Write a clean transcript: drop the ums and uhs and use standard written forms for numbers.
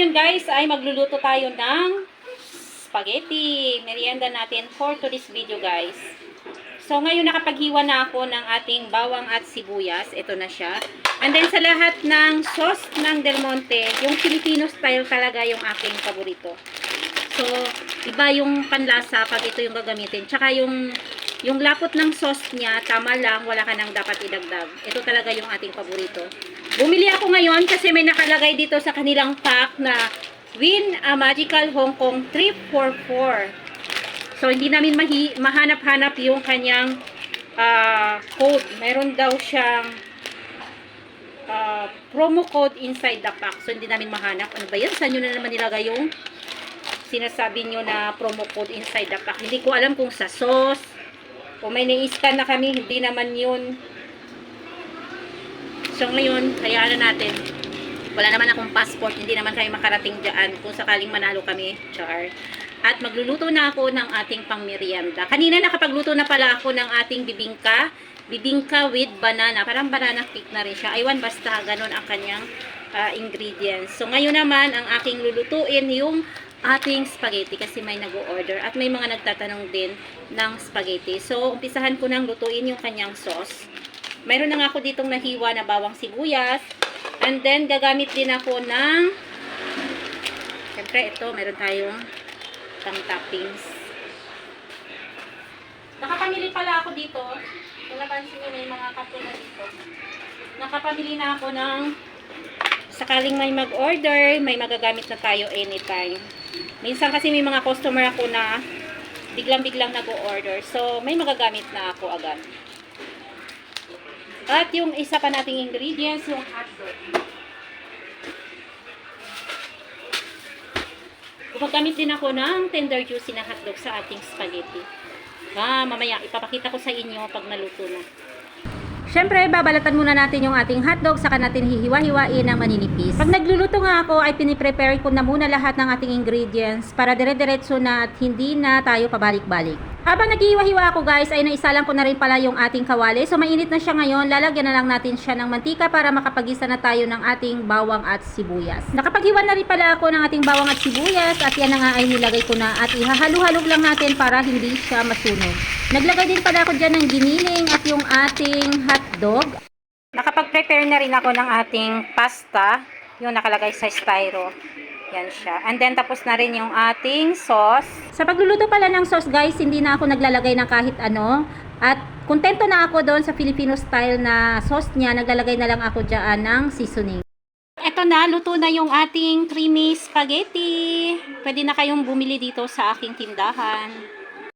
ngayon guys ay magluluto tayo ng spaghetti. Merienda natin for today's video guys. So ngayon nakapaghiwa na ako ng ating bawang at sibuyas. Ito na siya. And then sa lahat ng sauce ng Del Monte, yung Filipino style talaga yung aking paborito. So iba yung panlasa pag ito yung gagamitin. Tsaka yung lapot ng sauce niya, tama lang, wala ka nang dapat idagdag. Ito talaga yung ating paborito. Bumili ako ngayon kasi may nakalagay dito sa kanilang pack na Win a Magical Hong Kong 344. So, hindi namin mahanap-hanap yung kanyang code. Meron daw siyang promo code inside the pack. So, hindi namin mahanap. Ano ba yan? Saan nyo na naman nilagay yung sinasabi nyo na promo code inside the pack? Hindi ko alam kung sa sauce o may na-scan na kami. Hindi naman yun. So, ngayon, hayaan na natin. Wala naman akong passport. Hindi naman kami makarating dyan. Kung sakaling manalo kami, char. At magluluto na ako ng ating pangmerienda. Kanina nakapagluto na pala ako ng ating bibingka. Bibingka with banana. Parang banana cake na rin siya. Aywan, basta ganun ang kanyang ingredients. So, ngayon naman, ang aking lulutuin yung ating spaghetti kasi may nag-o-order. At may mga nagtatanong din ng spaghetti. So, umpisahan ko nang lutuin yung kanyang sauce. Mayroon na nga ako ditong nahiwa na bawang sibuyas. And then, gagamit din ako ng siyempre, ito, meron tayong pang toppings. Nakapamili pala ako dito. Kung napansin nyo, may mga kape na dito. Nakapamili na ako ng sakaling may mag-order, may magagamit na tayo anytime. Minsan kasi may mga customer ako na biglang-biglang nag-order. So, may magagamit na ako agad. At yung isa pa nating ingredients, yung hotdog. Gumagamit din ako ng tender juicy na hotdog sa ating spaghetti. Mamaya ipapakita ko sa inyo pag naluto na. Siyempre, babalatan muna natin yung ating hotdog, saka natin hihiwa-hiwain ng maninipis. Pag nagluluto nga ako, ay piniprepare ko na muna lahat ng ating ingredients para dire-diretso na at hindi na tayo pabalik-balik. Habang naghihiwa-hiwa ako guys, ay naisalang ko na rin pala yung ating kawali. So mainit na siya ngayon, lalagyan na lang natin siya ng mantika para makapagisa na tayo ng ating bawang at sibuyas. Nakapaghiwa na rin pala ako ng ating bawang at sibuyas at yan na nga ay nilagay ko na at ihahalo-halog lang natin para hindi siya masunog. Naglagay din pala ako dyan ng giniling at yung ating hotdog. Nakapag-prepare na rin ako ng ating pasta, yung nakalagay sa styro. Yan siya. And then, tapos na rin yung ating sauce. Sa pagluluto pala ng sauce, guys, hindi na ako naglalagay ng kahit ano. At kontento na ako doon sa Filipino style na sauce niya. Naglalagay na lang ako dyan ng seasoning. Eto na, luto na yung ating creamy spaghetti. Pwede na kayong bumili dito sa aking tindahan.